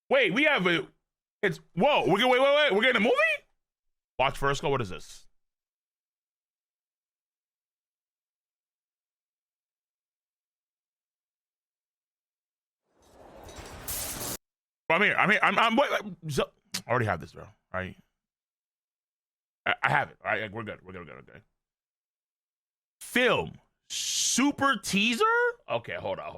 Wait, we have a. It's whoa. Wait. We're getting a movie. Watch first. Go. What is this? I'm here. Wait, I already have this, bro. All right. I have it. All right. We're good. Okay. Film. Super teaser? Okay, hold on.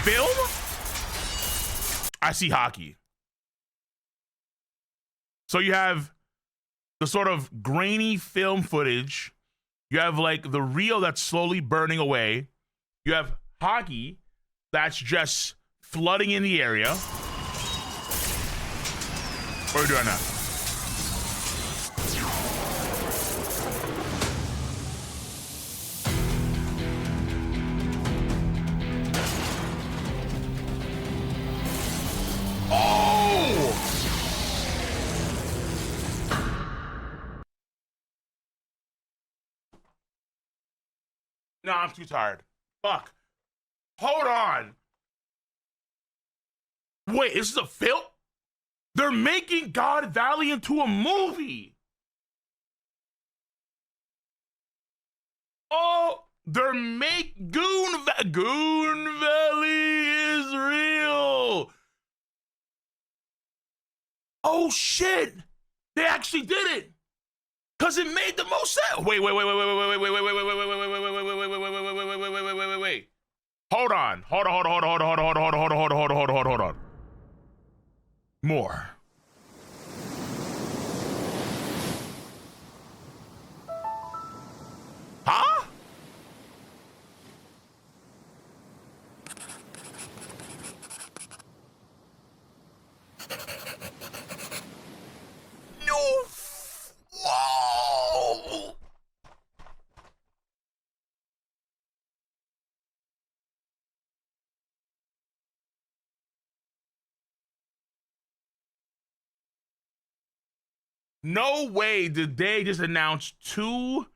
Film? I see hockey. So you have the sort of grainy film footage. You have like the reel that's slowly burning away. You have hockey that's just flooding in the area. What are we doing now? No, I'm too tired. Fuck. Hold on. Wait, this is a film? They're making God Valley into a movie. Oh, they're Goon Valley is real. Oh shit. They actually did it. Cause it made the most sense. Wait. Hold on. More. Huh? No. Whoa. No way did they just announce two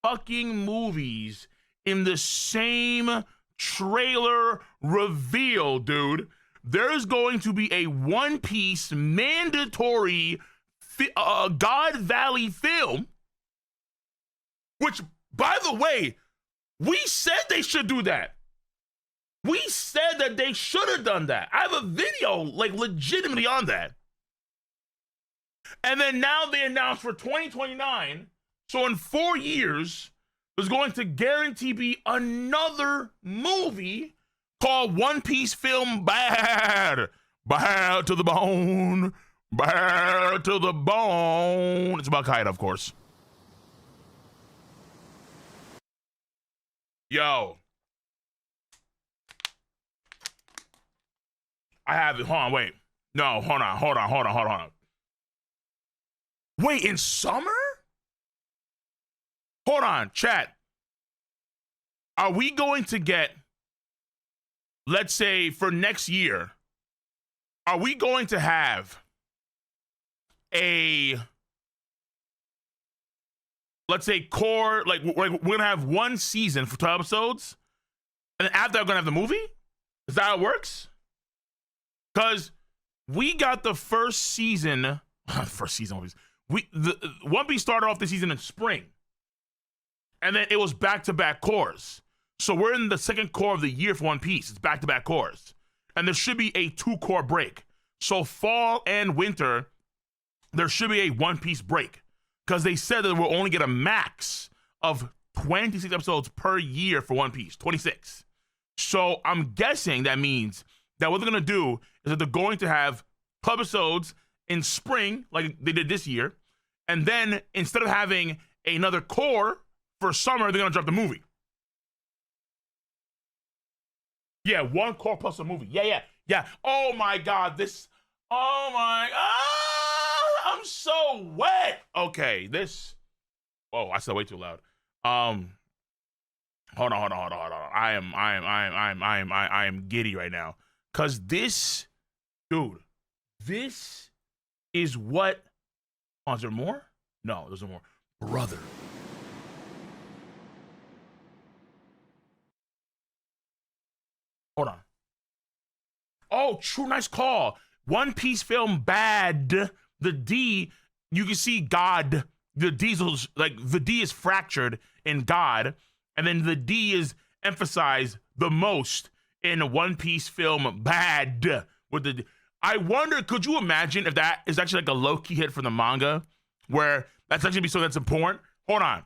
fucking movies in the same trailer reveal, dude. There's going to be a One Piece mandatory God Valley film, which, by the way, we said they should do that. We said that they should have done that. I have a video, like, legitimately on that. And then now they announced for 2029, so in 4 years, there's going to guarantee be another movie called One Piece Film Bad. Bad to the bone. Bad to the bone. It's about Kaido, of course. Yo. I have it. Hold on, wait. No, hold on. Wait, in summer? Hold on, chat. Are we going to get, let's say for next year, are we going to have a, let's say core, like we're going to have one season for 12 episodes, and then after that we're going to have the movie? Is that how it works? Because we got the first season, One Piece started off the season in spring, and then it was back-to-back cores. So we're in the second core of the year for One Piece. It's back-to-back cores, and there should be a 2-core break. So fall and winter, there should be a One Piece break, because they said that we'll only get a max of 26 episodes per year for One Piece. 26. So I'm guessing that means that what they're gonna do is that they're going to have 12 episodes in spring, like they did this year, and then instead of having another core for summer, they're gonna drop the movie. Yeah, 1 core plus a movie. Yeah. Oh my god, I'm so wet. Okay, this. Whoa, I said way too loud. Hold on. I am giddy right now, cause this, dude, this is what. Oh, is there more? No, there's no more. Brother. Hold on. Oh, true, nice call. One Piece film bad. The D, you can see God. The D's like the D is fractured in God, and then the D is emphasized the most in a One Piece film bad with the. I wonder, could you imagine if that is actually like a low-key hit for the manga, where that's actually be something that's important? Hold on.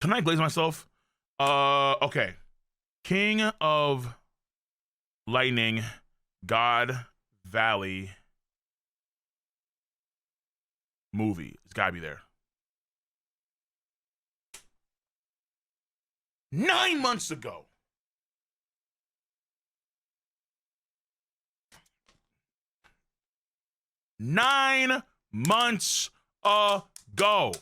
Can I glaze myself? Okay. King of Lightning, God Valley movie. It's gotta be there. 9 months ago. Nine months ago.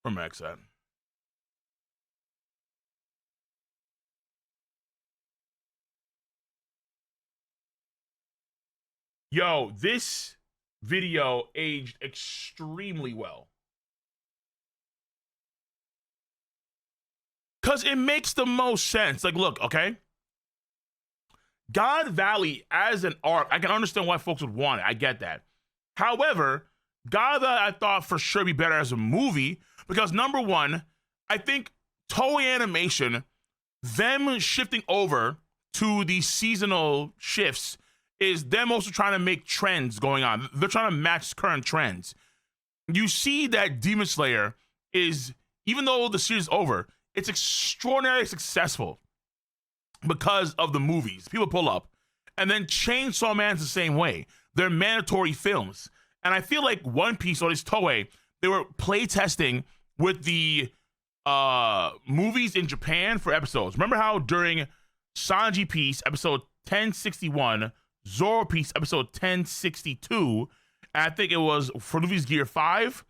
Where Max at? Yo, this video aged extremely well. Because it makes the most sense. Like, look, okay? God Valley as an arc, I can understand why folks would want it. I get that. However, God Valley I thought for sure be better as a movie because number one, I think Toei Animation, them shifting over to these seasonal shifts is them also trying to make trends going on. They're trying to match current trends. You see that Demon Slayer is, even though the series is over, it's extraordinarily successful because of the movies. People pull up. And then Chainsaw Man's the same way. They're mandatory films. And I feel like One Piece or this Toei, they were playtesting with the movies in Japan for episodes. Remember how during Sanji Piece, episode 1061, Zoro Piece, episode 1062, and I think it was for Luffy's Gear 5,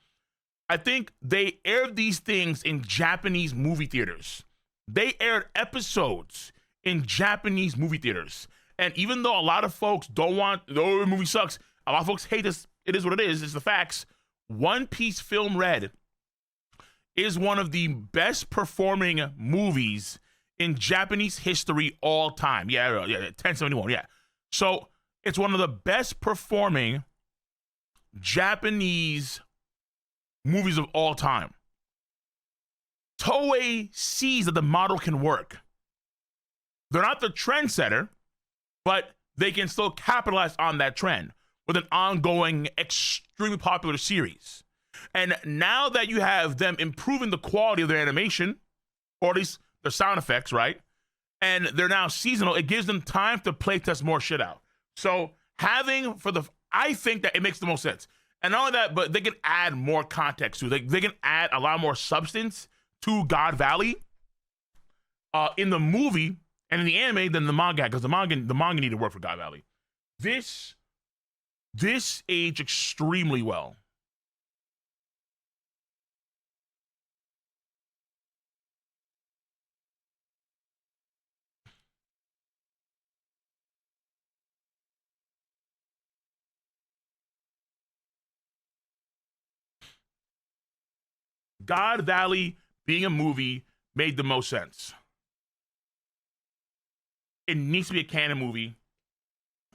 I think they aired these things in Japanese movie theaters. They aired episodes in Japanese movie theaters. And even though a lot of folks don't want, oh, the movie sucks, a lot of folks hate this, it is what it is, it's the facts. One Piece Film Red is one of the best performing movies in Japanese history all time. Yeah, 1071, yeah. So it's one of the best performing Japanese movies of all time. Toei sees that the model can work. They're not the trendsetter, but they can still capitalize on that trend with an ongoing, extremely popular series. And now that you have them improving the quality of their animation, or at least their sound effects, right? And they're now seasonal, it gives them time to playtest more shit out. So having I think that it makes the most sense. And not only that, but they can add more context to it. They can add a lot more substance to God Valley in the movie and in the anime than the manga, because the manga need to work for God Valley. This aged extremely well. God Valley being a movie made the most sense. It needs to be a canon movie.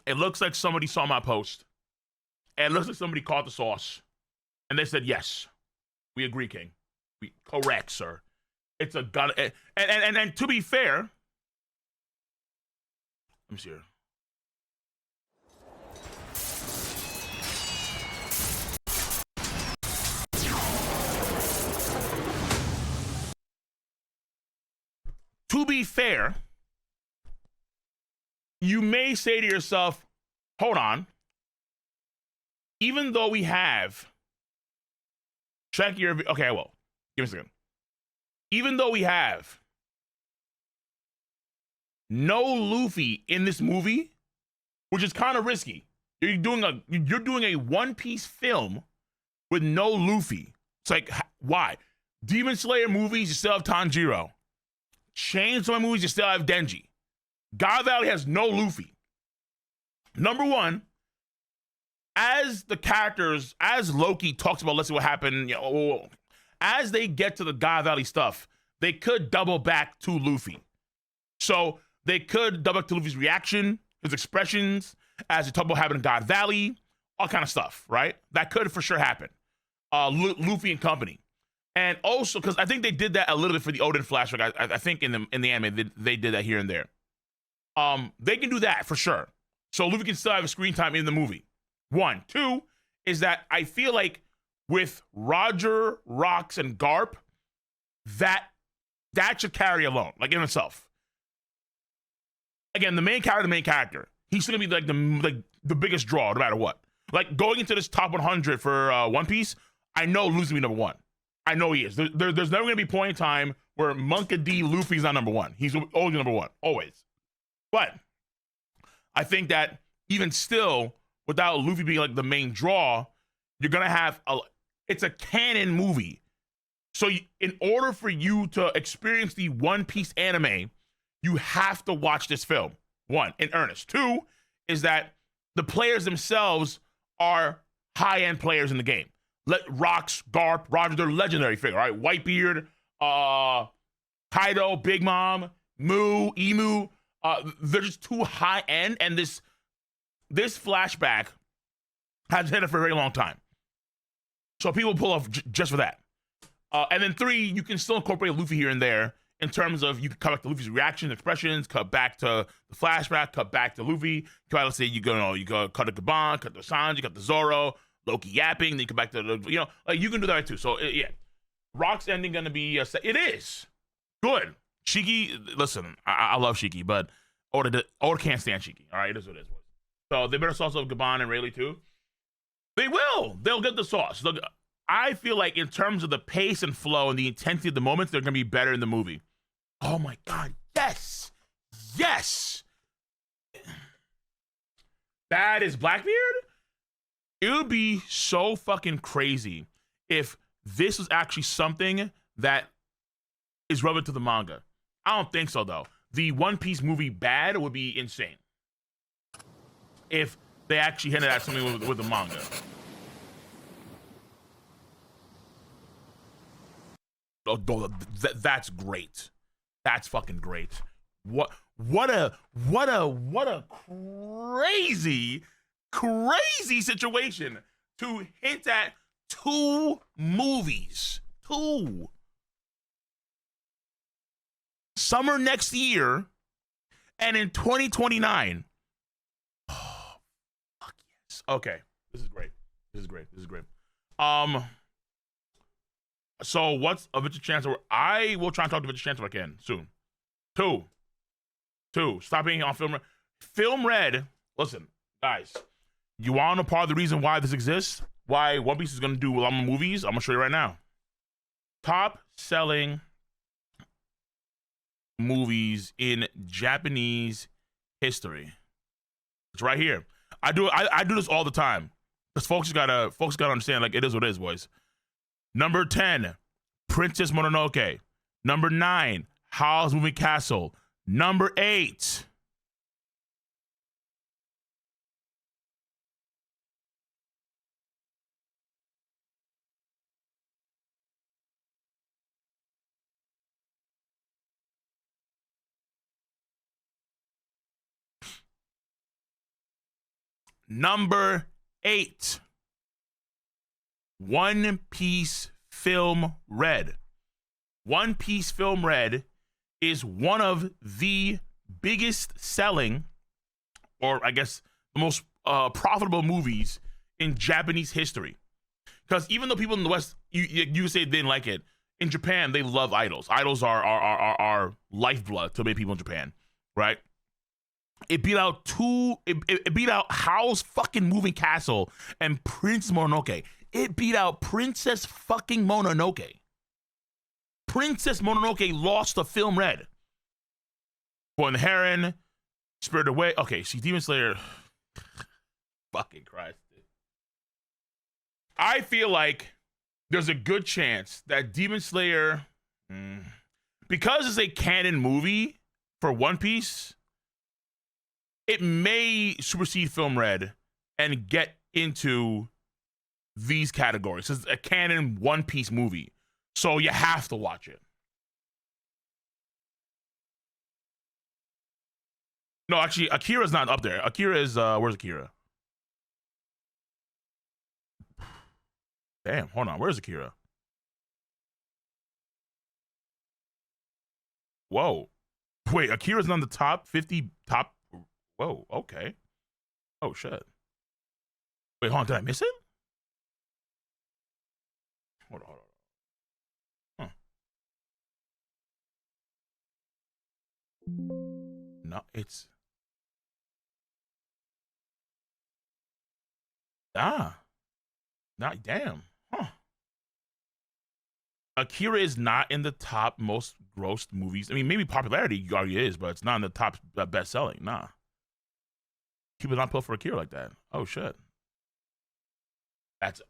It looks like somebody saw my post. And it looks like somebody caught the sauce. And they said, yes, we agree, King. Correct, sir. It's a gun. And to be fair, let me see here. To be fair, you may say to yourself, hold on. Even though we have, check your, okay, well, give me a second. Even though we have no Luffy in this movie, which is kind of risky. You're doing a One Piece film with no Luffy. It's like, why? Demon Slayer movies, you still have Tanjiro. Chainsaw movies, you still have Denji. God Valley has no Luffy. Number one, as the characters, as Loki talks about, let's see what happened, as they get to the God Valley stuff, they could double back to Luffy. So they could double back to Luffy's reaction, his expressions, as they talk about having God Valley, all kind of stuff, right? That could for sure happen. Luffy and company. And also, because I think they did that a little bit for the Odin flashback. I think in the anime, they did that here and there. They can do that for sure. So Luffy can still have a screen time in the movie. 1. 2 is that I feel like with Roger, Rox, and Garp, that should carry alone, like in itself. Again, the main character. He's still gonna be like the biggest draw, no matter what. Like going into this top 100 for One Piece, I know Luffy's gonna be number 1. I know he is. There's never gonna be a point in time where Monka D. Luffy's not number 1. He's always number 1, always. But I think that even still, without Luffy being like the main draw, you're gonna have it's a canon movie. So in order for you to experience the One Piece anime, you have to watch this film. 1, in earnest. 2 is that the players themselves are high-end players in the game. Rox, Garp, Roger, they're legendary figure, right? Whitebeard, Kaido, Big Mom, Emu, they're just too high-end, and this flashback has hit it for a very long time. So people pull off just for that. And then 3, you can still incorporate Luffy here and there in terms of you can cut back to Luffy's reactions, expressions, cut back to the flashback, cut back to Luffy. Let's say you go cut to Gaban, cut to Sanji, cut to Zoro, Loki yapping, then you come back to like you can do that too. So yeah, Rock's ending gonna be it is good. Shiki, listen, I love Shiki, but Oda can't stand Shiki. All right, it is what it is. So they better sauce up Gaban and Rayleigh too. They'll get the sauce. Look, I feel like in terms of the pace and flow and the intensity of the moments, they're gonna be better in the movie. Oh my god, yes, that is Blackbeard. It would be so fucking crazy if this was actually something that is relevant to the manga. I don't think so, though. The One Piece movie bad would be insane if they actually hinted at something with the manga. Oh, that's great. That's fucking great. What a crazy situation to hint at 2 movies. 2. Summer next year and in 2029. Oh, fuck yes. Okay. This is great. So what's a Victor Chancellor? I will try and talk to Victor Chancellor again soon. 2. Stop being on Film Red. Film Red. Listen, guys. You want to know part of the reason why this exists? Why One Piece is going to do a lot more movies? I'm going to show you right now. Top selling movies in Japanese history. It's right here. I do this all the time. Because folks gotta understand, like, it is what it is, boys. Number 10, Princess Mononoke. Number 9, Howl's Moving Castle. Number 8. Number 8, One Piece Film Red. One Piece Film Red is one of the biggest selling, or I guess the most profitable movies in Japanese history. Because even though people in the West, you say they didn't like it, in Japan they love idols. Idols are lifeblood to many people in Japan, right? It beat out it beat out Howl's fucking Moving Castle and Princess Mononoke. It beat out Princess fucking Mononoke. Princess Mononoke lost to Film Red. Boy and the Heron, Spirited Away. Okay, see, Demon Slayer. Fucking Christ. Dude. I feel like there's a good chance that Demon Slayer, because it's a canon movie for One Piece, it may supersede Film Red and get into these categories. It's a canon One Piece movie, so you have to watch it. No, actually, Akira's not up there. Akira is where's Akira? Damn, hold on. Where's Akira? Whoa. Wait, Akira's not the top 50 top. Whoa, okay. Oh shit. Wait, hold on, did I miss it? Hold on, hold on. Huh. No, it's not damn. Huh. Akira is not in the top most grossed movies. I mean, maybe popularity already is, but it's not in the top best selling. Nah. People not put for Akira like that. Oh shit. That's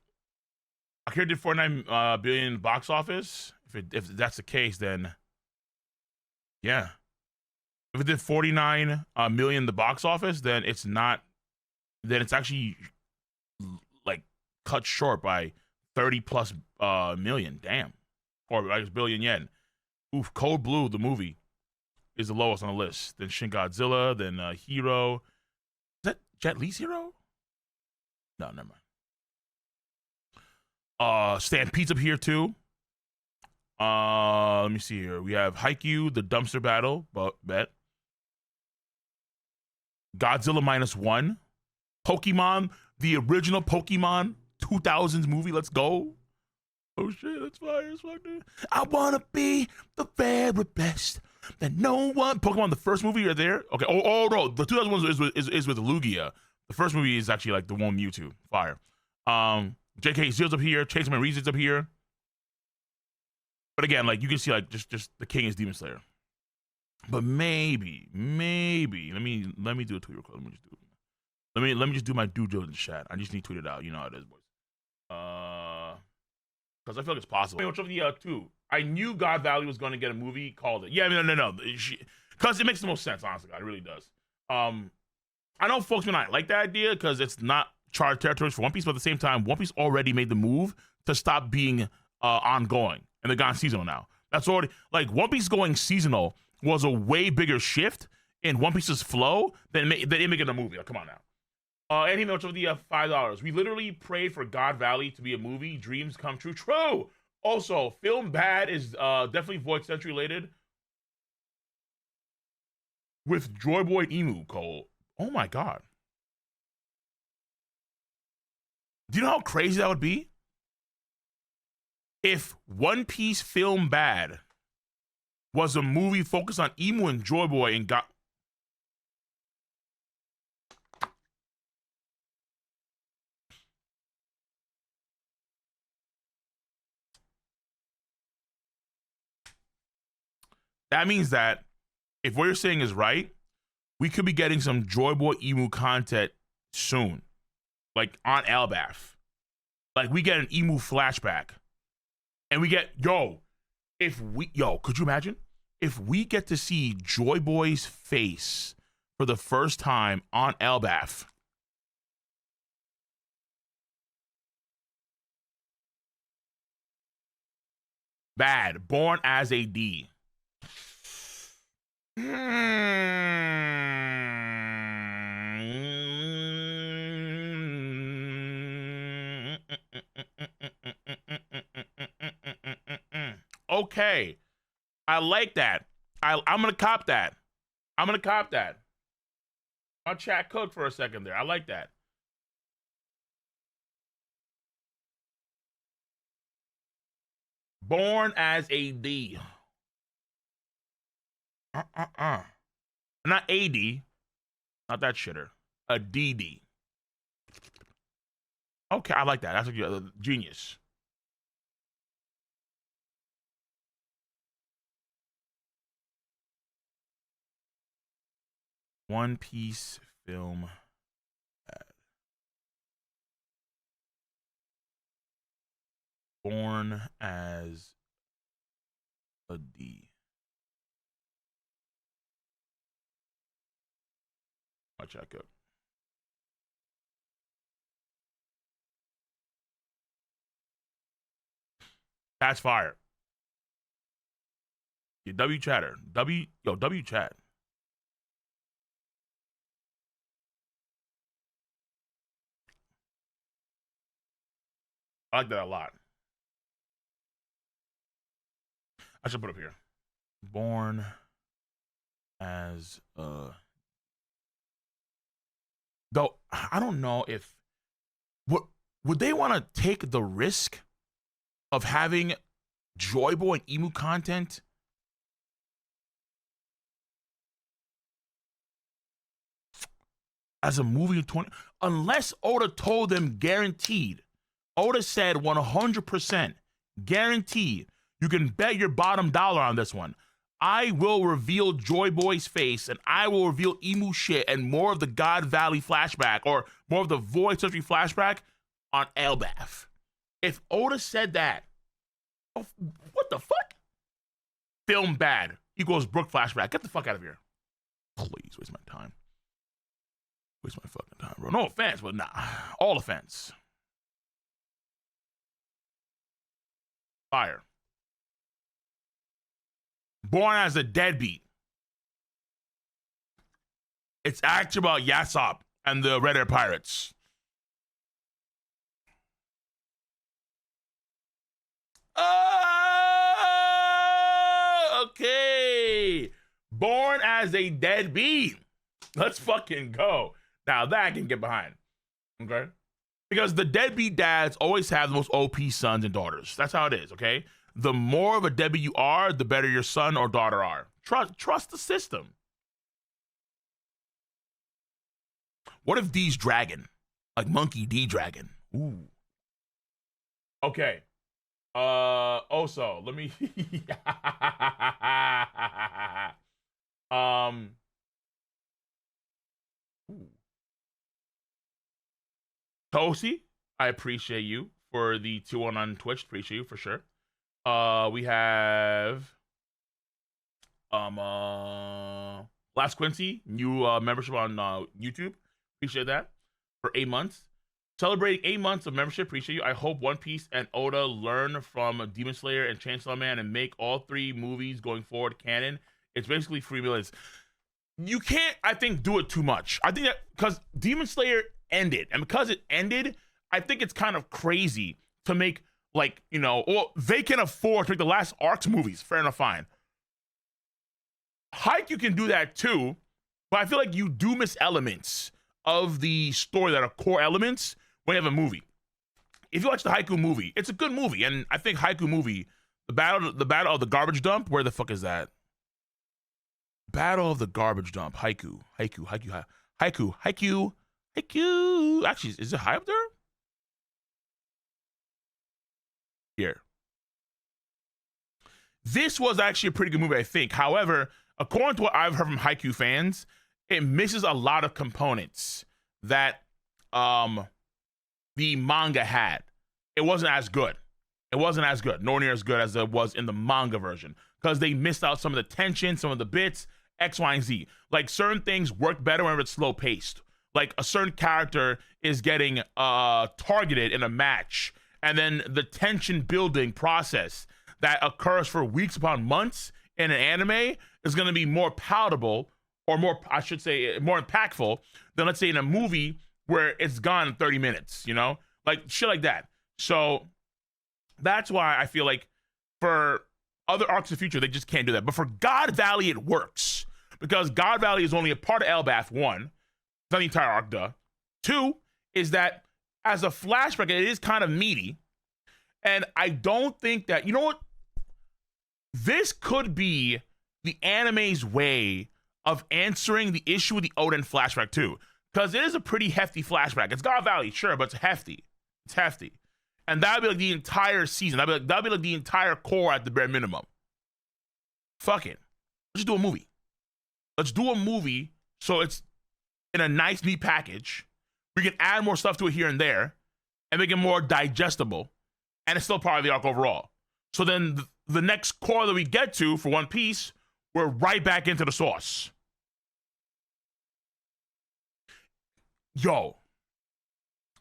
Akira did 49 billion box office. If that's the case, then yeah. If it did 49 million the box office, then it's not. Then it's actually like cut short by 30 plus million. Damn, or I guess billion yen. Oof. Code Blue, the movie, is the lowest on the list. Then Shin Godzilla. Then Hero. Is that Jet Li's Hero? No, never mind. Stampede's up here too. Let me see here. We have Haikyuu, the dumpster battle, but bet. Godzilla -1. Pokemon, the original Pokemon 2000s movie. Let's go. Oh shit, that's fire as fuck, dude. I wanna be the very best that no one. Pokemon, the first movie, you're there. Okay. Oh no, the 2001 is with Lugia. The first movie is actually like the one Mewtwo. Fire. J.K. Seals up here. Chaseman Reasons up here. But again, like you can see, like just the king is Demon Slayer. But maybe let me do a tweet real quick. Let me just do my due diligence chat. I just need to tweet it out. You know how it is, boys. Because I feel like it's possible. What's up with the two? I knew God Valley was going to get a movie called it. Yeah, no. Because it makes the most sense, honestly. God, it really does. I know folks may not like that idea because it's not charged territories for One Piece, but at the same time, One Piece already made the move to stop being ongoing, and they're gone seasonal now. That's already like One Piece going seasonal was a way bigger shift in One Piece's flow than it making a movie. Like, come on now. And he notes of the $5. We literally prayed for God Valley to be a movie. Dreams come true. True. Also, Film Bad is definitely Void Century related with Joy Boy Emu, Cole. Oh my god. Do you know how crazy that would be? If One Piece Film Bad was a movie focused on Emu and Joy Boy and got. That means that if what you're saying is right, we could be getting some Joy Boy Emu content soon. Like on Elbaf. Like we get an Emu flashback. And we get, could you imagine? If we get to see Joy Boy's face for the first time on Elbaf. Bad. Born as a D. Okay. I like that. I'm gonna cop that. I'll chat cook for a second there. I like that. Born as a D. Not AD. Not that shitter. A DD. Okay, I like that. That's a genius. One Piece film. Born as a D. I'll check it. That's fire. Yeah, W chatter. W chat. I like that a lot. I should put it up here. Born as a though I don't know if what would they want to take the risk of having Joy Boy and emu content as a movie in 20 unless Oda told them guaranteed. Oda said 100% guaranteed. You can bet your bottom dollar on this one. I will reveal Joy Boy's face and I will reveal emu shit and more of the God Valley flashback or more of the Void Century flashback on Elbaf. If Oda said that, oh, what the fuck? Film bad equals Brook flashback. Get the fuck out of here. Please waste my time. Waste my fucking time, bro. No offense, but nah. All offense. Fire. Born as a deadbeat. It's actually about Yasopp and the Red Air Pirates. Okay. Born as a deadbeat. Let's fucking go. Now that I can get behind. Okay? Because the deadbeat dads always have the most OP sons and daughters. That's how it is, okay? The more of a deadbeat you are, the better your son or daughter are. Trust the system. What if D's dragon? Like Monkey D Dragon. Ooh. Okay. Also, let me Tosi, I appreciate you for the 2-1 on Twitch. Appreciate you for sure. We have Last Quincy, new membership on YouTube. Appreciate that for 8 months. Celebrating 8 months of membership. Appreciate you. I hope One Piece and Oda learn from Demon Slayer and Chainsaw Man and make all 3 movies going forward canon. It's basically free millions. You can't, I think, do it too much. I think that because Demon Slayer ended, and because it ended, I think it's kind of crazy to make, like, you know, well, they can afford to make the last arcs movies. Fair enough, fine. Haikyuu can do that too, but I feel like you do miss elements of the story that are core elements when you have a movie. If you watch the Haikyuu movie, it's a good movie, and I think Haikyuu movie, the battle of the garbage dump, where the fuck is that? Battle of the garbage dump, Haikyuu. Actually, is it high up there? Here. This was actually a pretty good movie, I think. However, according to what I've heard from Haikyuu fans, it misses a lot of components that the manga had. It wasn't as good. It wasn't as good, nor near as good as it was in the manga version, because they missed out some of the tension, some of the bits, X, Y, and Z. Like, certain things work better when it's slow paced. Like, a certain character is getting targeted in a match, and then the tension building process that occurs for weeks upon months in an anime is going to be more palatable, or more, I should say, more impactful than, let's say, in a movie where it's gone in 30 minutes, you know? Like, shit like that. So that's why I feel like for other arcs of the future, they just can't do that. But for God Valley, it works. Because God Valley is only a part of Elbaf, 1. Not the entire arc, duh. 2 is that as a flashback, it is kind of meaty. And I don't think that, you know what? This could be the anime's way of answering the issue with the Oden flashback, too. Because it is a pretty hefty flashback. It's God Valley, sure, but it's hefty. It's hefty. And that would be like the entire season. That'd be like the entire core at the bare minimum. Fuck it. Let's just do a movie. Let's do a movie so it's in a nice, neat package. We can add more stuff to it here and there and make it more digestible. And it's still part of the arc overall. So then the next core that we get to for One Piece, we're right back into the sauce. Yo,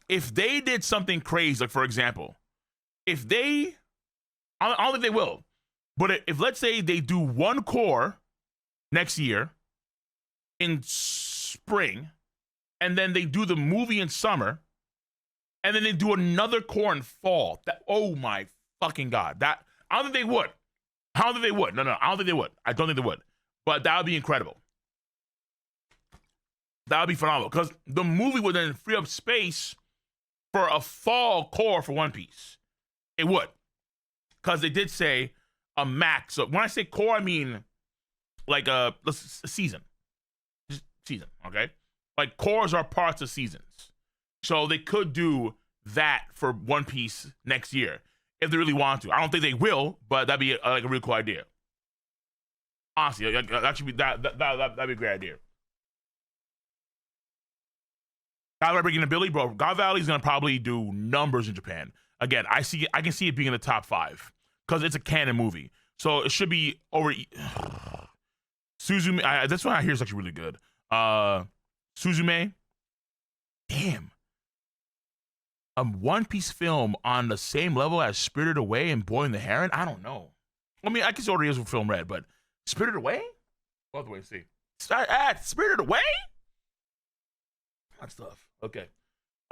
if they did something crazy, like, for example, if they I don't think they will. But if let's say they do one core next year in spring, and then they do the movie in summer, and then they do another core in fall. That, oh my fucking God. That, I don't think they would. I don't think they would. No, I don't think they would. I don't think they would. But that would be incredible. That would be phenomenal. Because the movie would then free up space for a fall core for One Piece. It would. Because they did say a max. So when I say core, I mean like a season. Just season, okay? Like cores are parts of seasons. So they could do that for One Piece next year if they really want to. I don't think they will, but that'd be like a really cool idea. Honestly, that should be that'd be a great idea. God Valley breaking the Billy, bro. God Valley is gonna probably do numbers in Japan. Again, I can see it being in the top 5 because it's a canon movie, so it should be over. Suzume, that's what I hear is actually really good. Suzume, damn, a One Piece film on the same level as Spirited Away and Boy and the Heron. I don't know. I mean, I can see already is with Film Red, but Spirited Away? We'll have to wait and see. Spirited Away? That's tough. Okay.